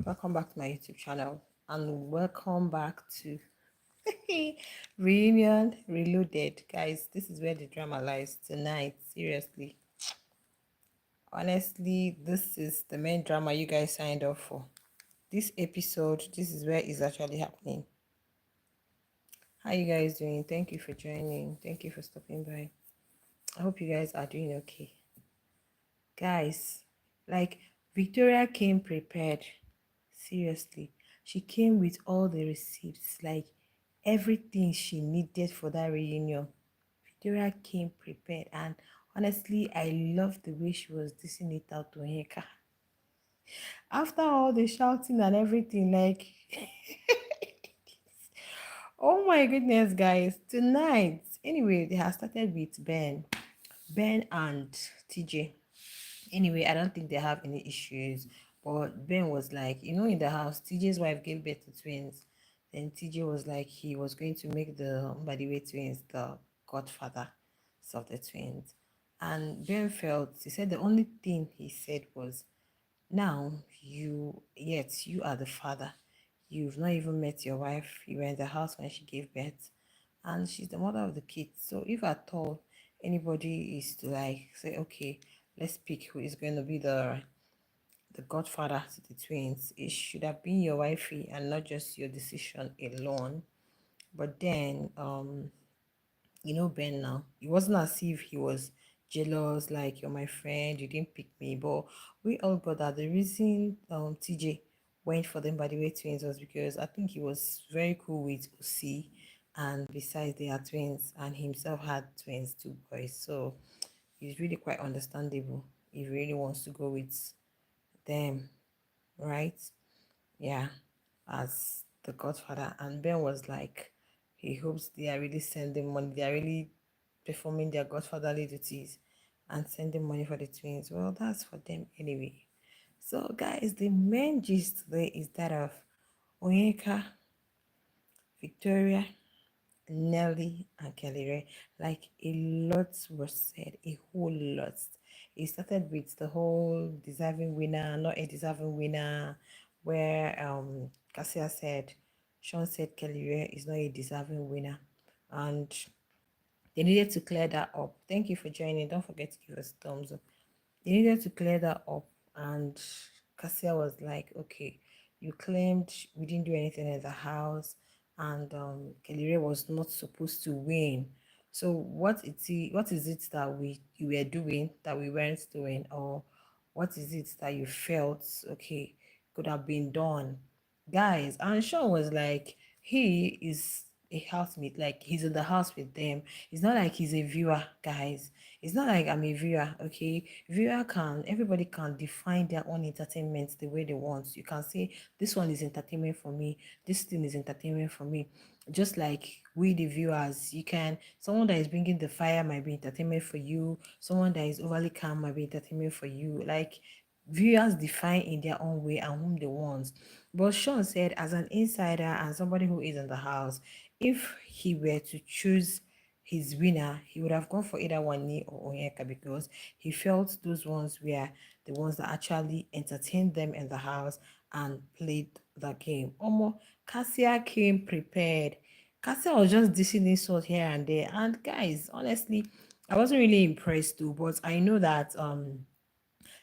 Welcome back to my YouTube channel and welcome back to Reunion Reloaded. Guys, this is where the drama lies tonight. Seriously. Honestly, this is the main drama you guys signed up for. This episode, this is where it's actually happening. How you guys doing? Thank you for joining. Thank you for stopping by. I hope you guys are doing okay. Guys, like Victoria came prepared. Seriously, she came with all the receipts, like everything she needed for that reunion. Victoria came prepared, and honestly, I love the way she was dishing it out to Heka. After all the shouting and everything, like, oh my goodness, guys, tonight. Anyway, they have started with Ben and TJ. Anyway, I don't think they have any issues. But Ben was like, in the house, TJ's wife gave birth to twins. Then TJ was like, he was going to make the Mbadiwe twins the godfather of the twins. And Ben felt, he said the only thing he said was, now you are the father. You've not even met your wife. You were in the house when she gave birth. And she's the mother of the kids. So if at all anybody is to like say, okay, let's pick who is going to be the godfather to the twins, it should have been your wifey and not just your decision alone. But then Ben now, it wasn't as if he was jealous, like you're my friend, you didn't pick me. But we all got that the reason TJ went for them by the way twins was because I think he was very cool with OC, and besides they are twins and himself had twins, two boys. So it's really quite understandable if he really wants to go with them, right? Yeah, as the godfather. And Ben was like, he hopes they are really sending money, they are really performing their godfatherly duties and sending money for the twins. Well, that's for them anyway. So, guys, the main gist today is that of Onyeka, Victoria, Nelly, and Kelly Ray. Like a lot was said, a whole lot. It started with the whole deserving winner, not a deserving winner, where Casia said, Sean said Kelly Ray is not a deserving winner. And they needed to clear that up. Thank you for joining. Don't forget to give us a thumbs up. They needed to clear that up, and Cassia was like, okay, you claimed we didn't do anything in the house, and Kelly was not supposed to win. So what is it that you were doing that we weren't doing, or what is it that you felt okay could have been done, guys? And Sean was like, he is a housemate, like he's in the house with them. It's not like he's a viewer, guys. It's not like I'm a viewer, okay? Everybody can define their own entertainment the way they want. You can say, this one is entertainment for me, this thing is entertainment for me. Just like we, the viewers, someone that is bringing the fire might be entertainment for you, someone that is overly calm might be entertainment for you. Like, viewers define in their own way and whom they want. But Sean said, as an insider and somebody who is in the house, if he were to choose his winner, he would have gone for either Wani or Onyeka because he felt those ones were the ones that actually entertained them in the house and played the game. Almost Cassia came prepared. Cassia was just dishing insult here and there. And guys, honestly, I wasn't really impressed too, but I know that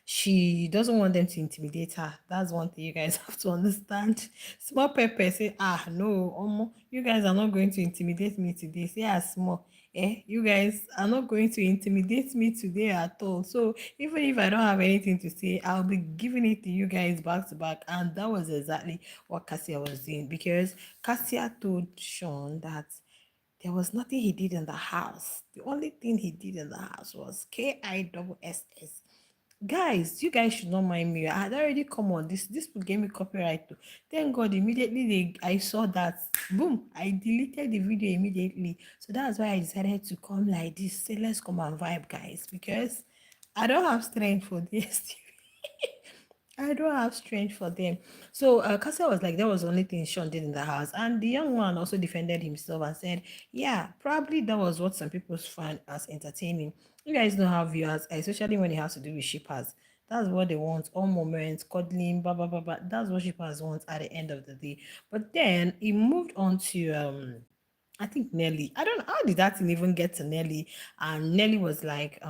she doesn't want them to intimidate her. That's one thing you guys have to understand. Small pepper say, no, you guys are not going to intimidate me today. Say, small. You guys are not going to intimidate me today at all. So even if I don't have anything to say, I'll be giving it to you guys back to back. And that was exactly what Cassia was doing, because Cassia told Sean that there was nothing he did in the house. The only thing he did in the house was KISS. Guys, you guys should not mind me. I had already come on this will give me copyright too. Thank God, immediately I saw that, boom, I deleted the video immediately. So that's why I decided to come like this. Say, let's come and vibe, guys, because I don't have strength for this. I don't have strength for them. So Cassia was like, that was the only thing Sean did in the house. And the young man also defended himself and said, yeah, probably that was what some people find as entertaining. You guys know how viewers, especially when it has to do with shippers, That's what they want. All moments, cuddling, blah blah blah blah. That's what shippers want at the end of the day. But then he moved on to I think Nelly. I don't know how did that thing even get to Nelly. And Nelly was like,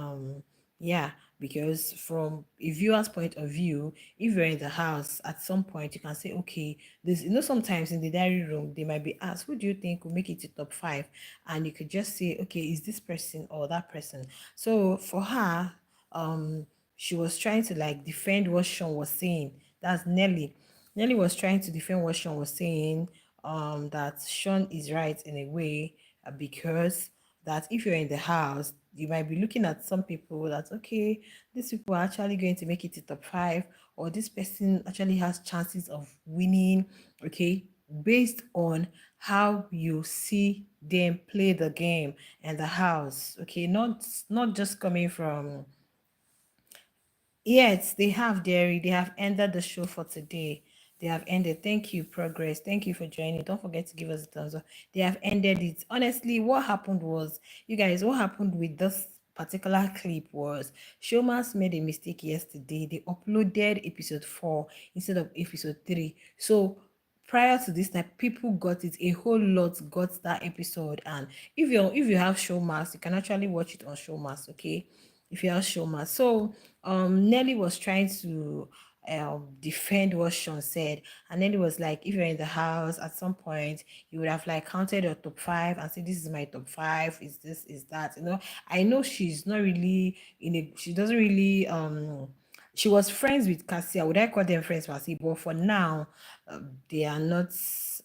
yeah, because from a viewer's point of view, if you're in the house at some point, you can say, okay, this, sometimes in the diary room, they might be asked, who do you think will make it to top five? And you could just say, okay, is this person or that person? So for her, um, she was trying to like defend what Sean was saying. That's Nelly. Nelly was trying to defend what Sean was saying, that Sean is right in a way, because that if you're in the house, you might be looking at some people that, okay, these people are actually going to make it to top five, or this person actually has chances of winning, okay, based on how you see them play the game in the house, okay, not just coming from. Yes, they have, Derry. They have ended the show for today. They have ended. Thank you, Progress. Thank you for joining. Don't forget to give us a thumbs up. They have ended it. Honestly, what happened was, you guys, what happened with this particular clip was Showmas made a mistake yesterday. They uploaded episode 4 instead of episode 3. So prior to this time, people got it. A whole lot got that episode. And if you have Showmas, you can actually watch it on Showmas, okay? If you have Showmas. So Nelly was trying to defend what Sean said, and Nelly was like, if you're in the house at some point, you would have like counted your top five and said, this is my top five, is this, is that, I know she's not really she doesn't really she was friends with Cassia. Would I call them friends, Wasi? But for now, they are not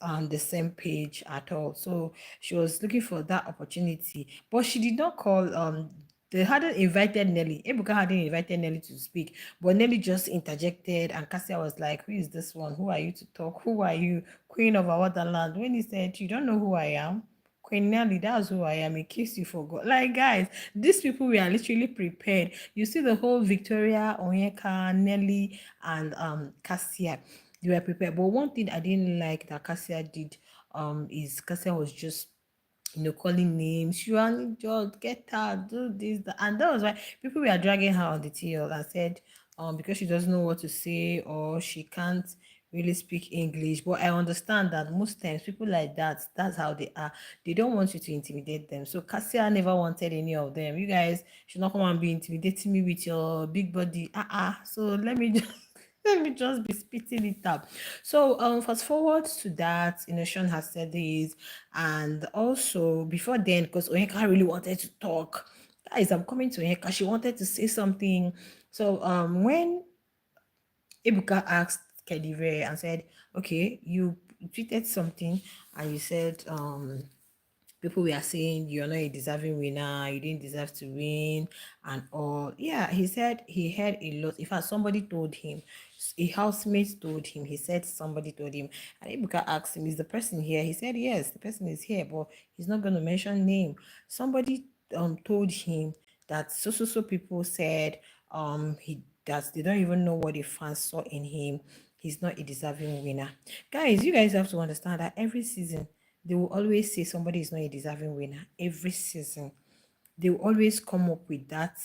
on the same page at all. So she was looking for that opportunity, but she did not call. They hadn't invited Nelly. Ebuka hadn't invited Nelly to speak, but Nelly just interjected, and Cassia was like, "Who is this one? Who are you to talk? Who are you, Queen of our Wonderland?" When he said, "You don't know who I am." Queen Nelly, that's who I am, in case you forgot. Like, guys, these people were literally prepared. You see the whole Victoria, Onyeka, Nelly, and Cassia, they were prepared. But one thing I didn't like that Cassia did is Cassia was just calling names. You are just get her, do this, that. And that was why people were dragging her on the tail and said, because she doesn't know what to say or she can't really speak English. But I understand that most times people like that, that's how they are. They don't want you to intimidate them. So Cassia never wanted any of them. You guys should not come and be intimidating me with your big body. So let me just let me just be spitting it up. So fast forward to that, Sean has said this, and also before then, because Onyeka really wanted to talk. Guys, I'm coming to Onyeka. She wanted to say something. So when Ebuka asked Kedivere and said, okay, you tweeted something and you said people were saying you're not a deserving winner, you didn't deserve to win, and all. Yeah, he said he heard a lot. In fact, somebody told him, a housemate told him, he said somebody told him, and Ibuka asked him, is the person here? He said, yes, the person is here, but he's not going to mention name. Somebody told him that so people said he that they don't even know what the fans saw in him. He's not a deserving winner. Guys, you guys have to understand that every season they will always say somebody is not a deserving winner. Every season they will always come up with that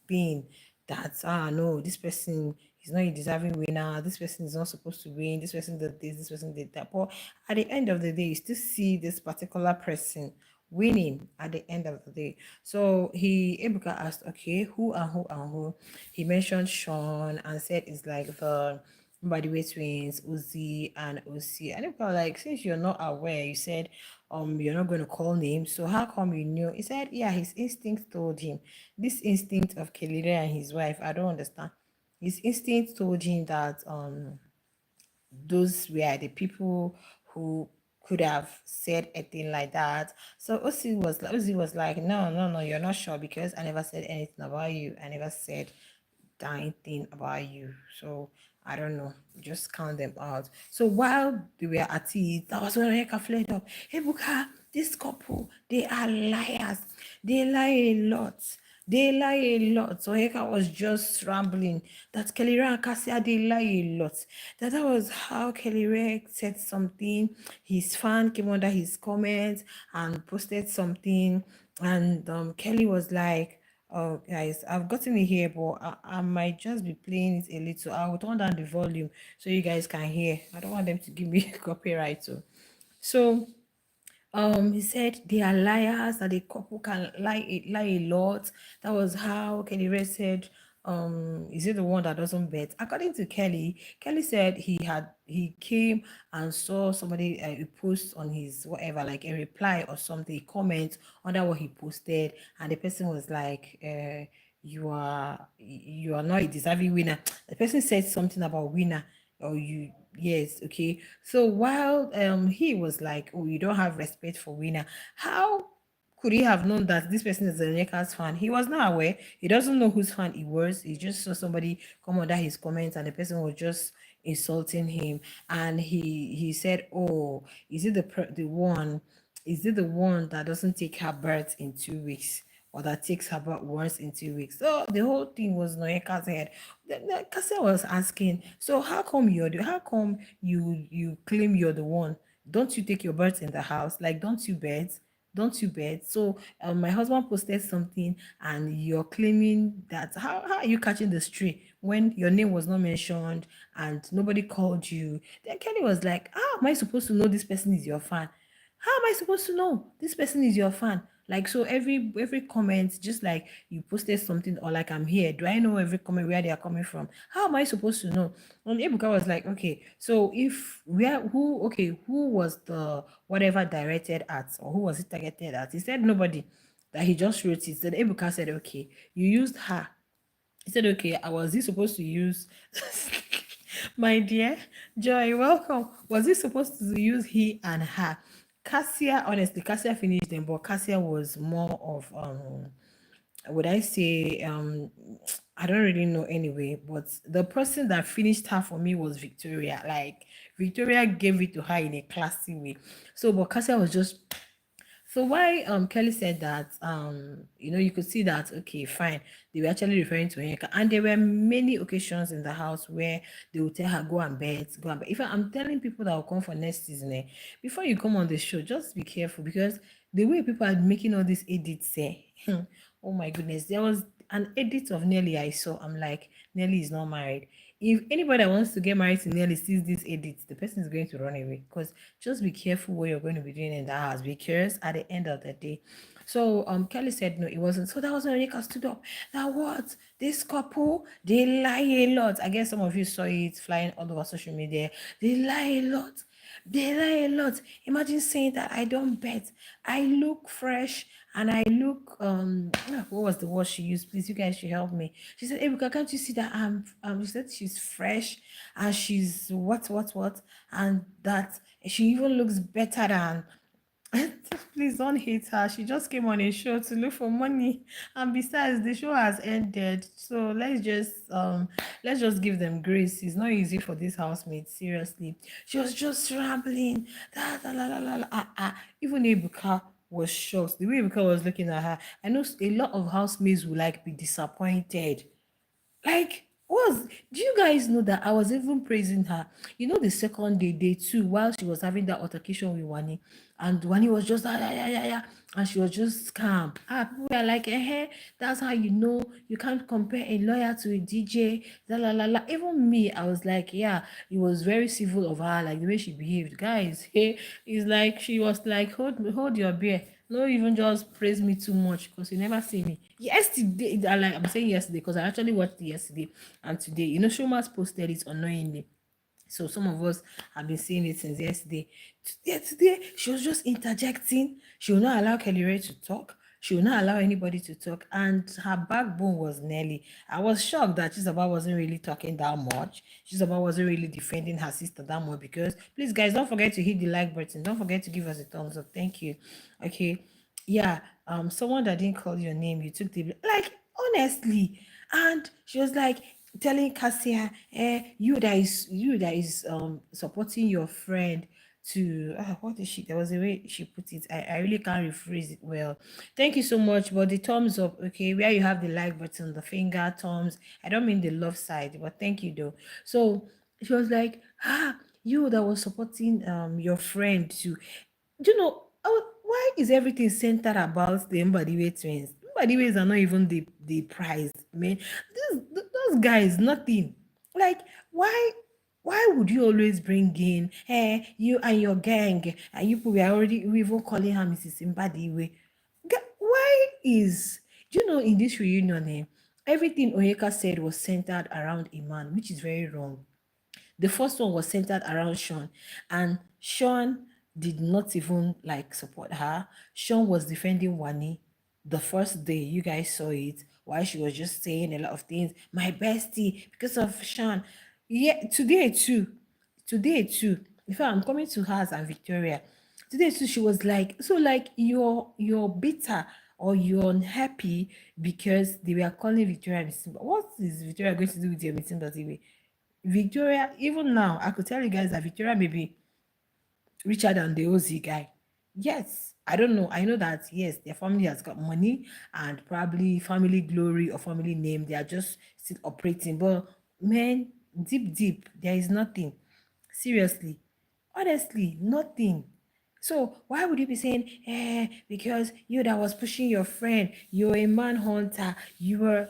thing that, no, this person is not a deserving winner, this person is not supposed to win, this person did this person did that. But at the end of the day, you still see this particular person winning at the end of the day. So Ebuka asked, okay, who and who and who? He mentioned Sean and said it's like the by the way twins, Uzi and Uzi. And people are like, since you're not aware, you said you're not going to call names, so how come you knew? He said, yeah, his instinct told him. This instinct of Kelly and his wife, I don't understand. His instinct told him that those were the people who could have said a thing like that. So Uzi was like, no, no, no, you're not sure because I never said anything about you. I never said dying thing about you. So I don't know. Just count them out. So while they were at it, that was when Rebecca flared up. Hey Buka, this couple, they are liars. They lie a lot. They lie a lot. So Heka was just rambling that Kelly Ray and Cassia, they lie a lot. That was how Kelly Ray said something. His fan came under his comments and posted something. And Kelly was like, Oh, guys, I've gotten it here, but I might just be playing it a little. I will turn down the volume so you guys can hear. I don't want them to give me copyright. So he said they are liars, that the couple can lie a lot. That was how Kelly Ray said, is it the one that doesn't bet? According to Kelly said he came and saw somebody post on his whatever, like a reply or something, a comment under what he posted, and the person was like, you are not a deserving winner. The person said something about winner, or you, yes, okay. So while he was like, oh, you don't have respect for winner, how could he have known that this person is a Lakers fan? He was not aware. He doesn't know whose fan he was. He just saw somebody come under his comments, and the person was just insulting him. And he said, oh, is it the one, is it the one that doesn't take her birth in 2 weeks, or that takes her birth once in 2 weeks? So the whole thing was Noeka's head. Kasia was asking, so how come you claim you're the one? Don't you take your birth in the house? Like, don't you bet? Don't you bet? So my husband posted something, and you're claiming that, how are you catching the stray when your name was not mentioned and nobody called you? Then Kelly was like, how am I supposed to know this person is your fan? How am I supposed to know this person is your fan? Like, so every comment, just like you posted something, or like I'm here, do I know every comment where they are coming from? How am I supposed to know? And Ebuka was like, okay, so if where who okay, who was the whatever directed at, or who was it targeted at? He said nobody, that he just wrote it. Then Ebuka said, okay, you used her. He said, okay, I was he supposed to use my dear Joy, welcome. Was he supposed to use he and her? Cassia, honestly, Cassia finished them, but Cassia was more of would I say I don't really know anyway, but the person that finished her for me was Victoria. Like, Victoria gave it to her in a classy way. So but Cassia was just, so why Kelly said that, you could see that, okay, fine, they were actually referring to Onyeka, and there were many occasions in the house where they would tell her, go and bet, go and bet. If I'm telling people that will come for next season, before you come on the show, just be careful, because the way people are making all these edits, oh my goodness, there was an edit of Nelly I saw. I'm like, Nelly is not married. If anybody that wants to get married to Nelly sees this edit, the person is going to run away, because just be careful what you're going to be doing in the house, because at the end of the day. So Kelly said no, it wasn't. So that was when Onyeka stood up. That what? This couple, they lie a lot. I guess some of you saw it flying all over social media. They lie a lot. They lie a lot. Imagine saying that I don't bet. I look fresh and I look what was the word she used? Please, you guys should help me. She said, Ebuka, can't you see that she said she's fresh and she's what, and that she even looks better than please don't hate her. She just came on a show to look for money. And besides, the show has ended. So let's just give them grace. It's not easy for this housemate, seriously. She was just rambling. Da, da, la, la, la, la, Even Ebuka was shocked. The way Ebuka was looking at her. I know a lot of housemates will like be disappointed. Like, do you guys know that I was even praising her? The second day two, while she was having that altercation with Wani, and Wani was just yeah, and she was just calm. People were like, that's how you can't compare a lawyer to a DJ. La la la. Even me, I was like, yeah, it was very civil of her, like the way she behaved. Guys, hey, it's like she was like, hold your beer. No, even just praise me too much, because you never see me. Yesterday, I'm saying yesterday because I actually watched it yesterday and today. Shomas posted it unknowingly. So some of us have been seeing it since yesterday. Today, she was just interjecting. She will not allow Kelly Ray to talk. She will not allow anybody to talk. And her backbone was Nelly. I was shocked that Chisaba wasn't really talking that much. Chisaba wasn't really defending her sister that much, because please, guys, don't forget to hit the like button. Don't forget to give us a thumbs up. Thank you. Okay. Yeah. Someone that didn't call your name, you took the, like, honestly. And she was like, telling Cassia, you that is supporting your friend to what is she? There was a way she put it. I really can't rephrase it well. Thank you so much. But the thumbs up, okay, where you have the like button, the finger thumbs. I don't mean the love side, but thank you though. So she was like, you that was supporting your friend to, why is everything centered about the Mbadiwe twins? Badiwe's are not even the prize, man. Those guys, nothing. Like, why would you always bring in you and your gang, and you people, we even calling her Mrs. Mbadiwe. Why is, do you know, in this reunion, everything Oyeka said was centered around a man, which is very wrong. The first one was centered around Sean, and Sean did not even like support her. Sean was defending Wani the first day. You guys saw it, while she was just saying a lot of things. My bestie, because of Sean. Yeah, today too. In fact, I'm coming to hers and Victoria. Today too, she was like, so like you're bitter or you're unhappy because they were calling Victoria missing. But what is Victoria going to do with your missing anyway? Victoria, even now, I could tell you guys that Victoria may be richer than the OZ guy. Yes, I don't know. I know that, yes, their family has got money and probably family glory or family name. They are just still operating. But, man, deep, there is nothing. Seriously. Honestly, nothing. So why would you be saying, because you that was pushing your friend, you're a manhunter, you were,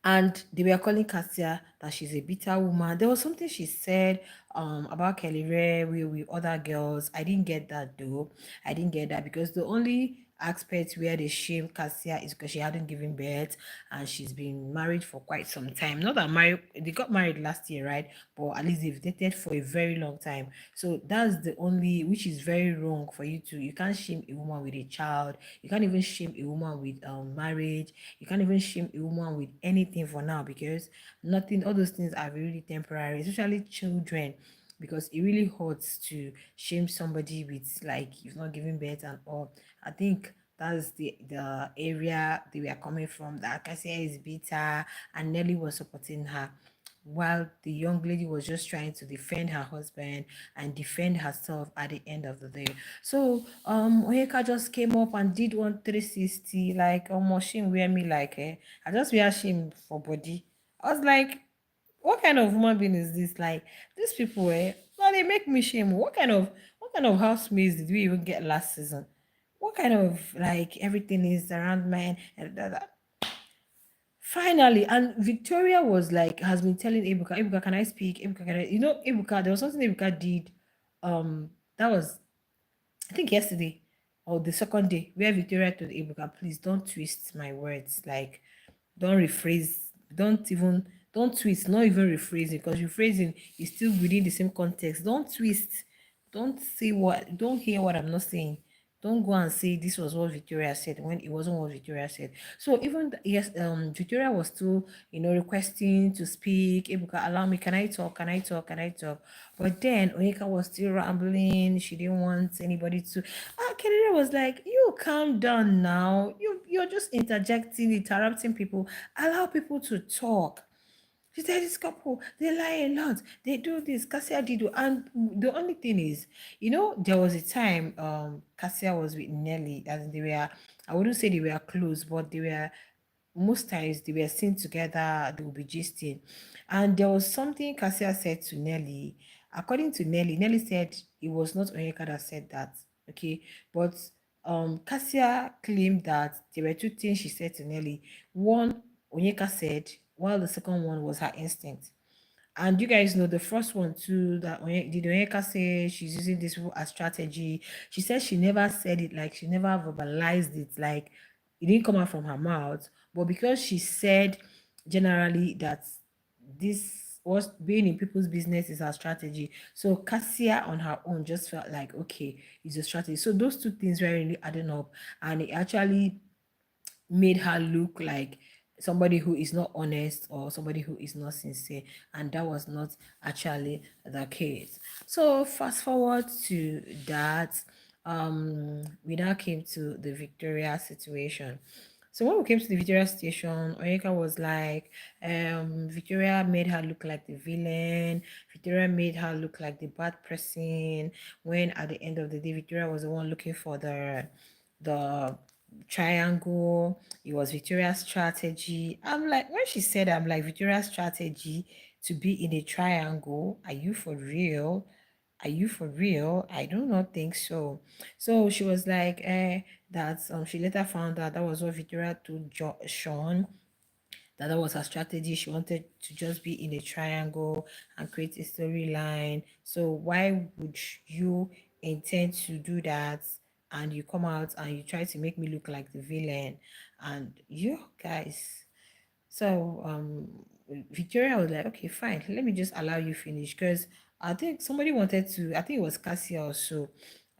and they were calling Casia that she's a bitter woman. There was something she said about Kelly Ray with other girls. I didn't get that though. I didn't get that because the only aspect where they shame Cassia is because she hadn't given birth and she's been married for quite some time. Not that married, they got married last year, right? But at least they've dated for a very long time. So that's the only, which is very wrong for you to, you can't shame a woman with a child. You can't even shame a woman with marriage. You can't even shame a woman with anything for now because nothing, all those things are really temporary, especially children, because it really hurts to shame somebody with like you've not given birth and all. I think that's the area they were coming from. That Cassia is bitter and Nelly was supporting her while the young lady was just trying to defend her husband and defend herself at the end of the day. So Oyeka just came up and did 1 360, like almost shame wear me like I just wear shame for body. I was like, what kind of human being is this? Like these people, well, they make me shame. What kind of housemates did we even get last season? What kind of like everything is around man and that. Finally, and Victoria was like, has been telling Ebuka, can I speak? Ebuka, can I? You know, Ebuka, there was something Ebuka did. That was, I think, yesterday or the second day, where Victoria told Ebuka, please don't twist my words. Like, don't rephrase, don't twist, not even rephrasing, because rephrasing is still within the same context. Don't twist, don't hear what I'm not saying. Don't go and say this was what Victoria said when it wasn't what Victoria said. So even yes, Victoria was still, requesting to speak. Ebuka, allow me, can I talk? Can I talk? Can I talk? But then Onyeka was still rambling. She didn't want anybody to. Kenny was like, "You calm down now. You're just interrupting people. Allow people to talk." She said, "This couple, they lie a lot. They do this. Cassia did." And the only thing is, there was a time Cassia was with Nelly, and they were, I wouldn't say they were close, but they were, most times they were seen together, they would be gisting. And there was something Cassia said to Nelly. According to Nelly said it was not Onyeka that said that. Okay. But Cassia claimed that there were two things she said to Nelly. One, Onyeka said, while the second one was her instinct. And you guys know the first one too, that did Onyeka say she's using this as strategy? She said she never said it, like she never verbalized it, like it didn't come out from her mouth. But because she said generally that this was being in people's business is her strategy. So Cassia on her own just felt like, okay, it's a strategy. So those two things were really adding up. And it actually made her look like somebody who is not honest or somebody who is not sincere, and that was not actually the case. So fast forward to that, we now came to the Victoria situation. So when we came to the Victoria station, Onyeka was like, Victoria made her look like the villain. Victoria made her look like the bad person. When at the end of the day, Victoria was the one looking for the triangle. It was Victoria's strategy. I'm like, when she said, I'm like, Victoria's strategy to be in a triangle. Are you for real? Are you for real? I do not think so. So she was like, that she later found out that was what Victoria told Sean, that was her strategy. She wanted to just be in a triangle and create a storyline. So why would you intend to do that and you come out and you try to make me look like the villain? And you guys, so Victoria was like, okay, fine, let me just allow you finish, because I think somebody wanted to, I think it was Casia or so,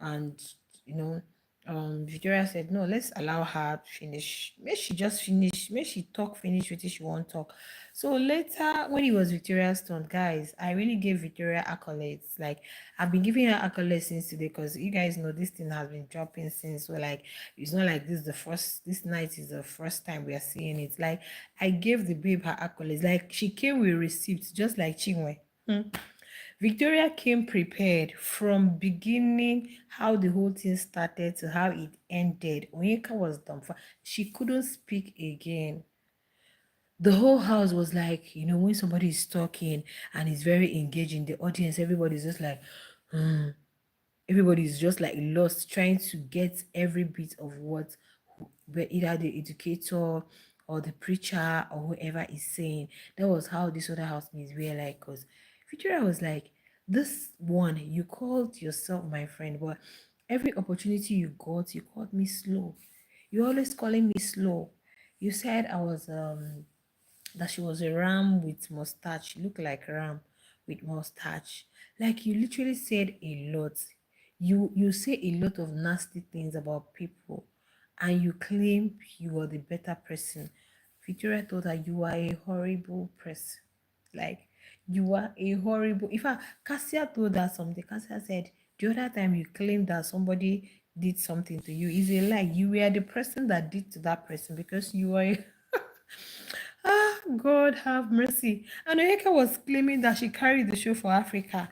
and you know, Victoria said, no, let's allow her finish. May she just finish, may she talk finish with it she won't talk. So later, when it was Victoria's turn, guys, I really gave Victoria accolades. Like, I've been giving her accolades since today, because you guys know this thing has been dropping since. So like, it's not like this night is the first time we are seeing it. Like, I gave the babe her accolades. Like, she came with receipts, just like Chinwe. Victoria came prepared from beginning, how the whole thing started to how it ended. Onyeka was dumbfounded. She couldn't speak again. The whole house was like, when somebody is talking and is very engaging, the audience, everybody's just like, hmm. Everybody's just like lost, trying to get every bit of what either the educator or the preacher or whoever is saying. That was how this other housemates were like, because Victoria was like, this one, you called yourself my friend, but every opportunity you got, you called me slow. You're always calling me slow. You said I was that she was a ram with mustache. She looked like ram with mustache. Like, you literally said a lot. You say a lot of nasty things about people, and you claim you are the better person. Victoria told her you are a horrible person. Like, you are a horrible. In fact, Cassia told her something. Cassia said the other time you claimed that somebody did something to you is a lie. You were the person that did to that person, because you are Ah, God have mercy. And Oyeka was claiming that she carried the show for Africa,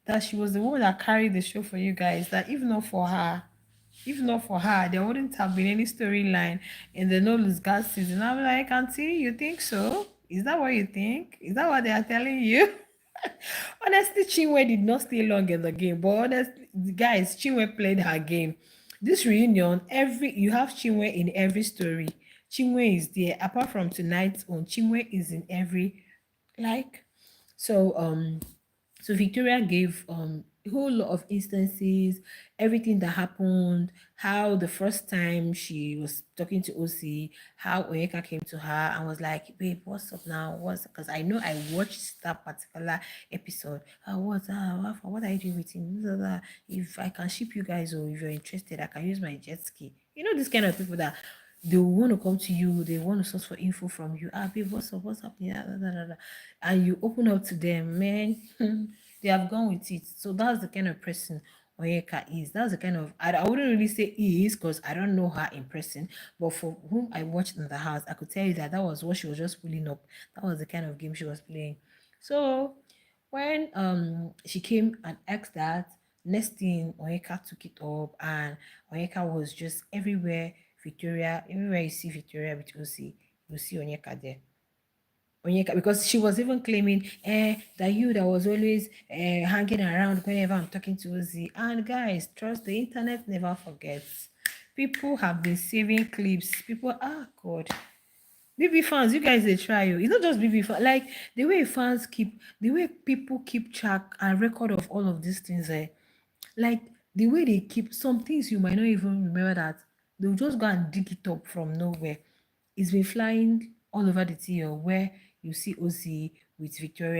that she was the one that carried the show for you guys, that if not for her, there wouldn't have been any storyline in the No Lose Gas season. I'm like, Auntie, you think so? Is that what you think? Is that what they are telling you? Honestly, Chinwe did not stay long in the game, but honestly, guys, Chinwe played her game. This reunion, you have Chinwe in every story. Chinwe is there. Apart from tonight's own, Chinwe is in every, like, so so Victoria gave a whole lot of instances, everything that happened, how the first time she was talking to OC, how Oyeka came to her and was like, babe, what's up now? What's, because I know I watched that particular episode. What are you doing with him? Blah, blah, blah. If I can ship you guys, or if you're interested, I can use my jet ski. This kind of people that they want to come to you, they want to source for info from you. Babe, what's happening? And you open up to them, man. They have gone with it. So that's the kind of person Onyeka is. That's the kind of, I wouldn't really say he is, because I don't know her in person, but for whom I watched in the house, I could tell you that that was what she was just pulling up. That was the kind of game she was playing. So when she came and asked that, next thing Onyeka took it up, and Onyeka was just everywhere. Everywhere you see Victoria with OC, you see Onyeka there. Onyeka, because she was even claiming that you that was always hanging around whenever I'm talking to Ozzy. And guys, trust, the internet never forgets. People have been saving clips. People, God. BB fans, you guys, they try you. It's not just BB fans. Like, the way people keep track and record of all of these things, like the way they keep some things, you might not even remember that they'll just go and dig it up from nowhere. It's been flying all over the TL, where you see Ozzy with Victoria.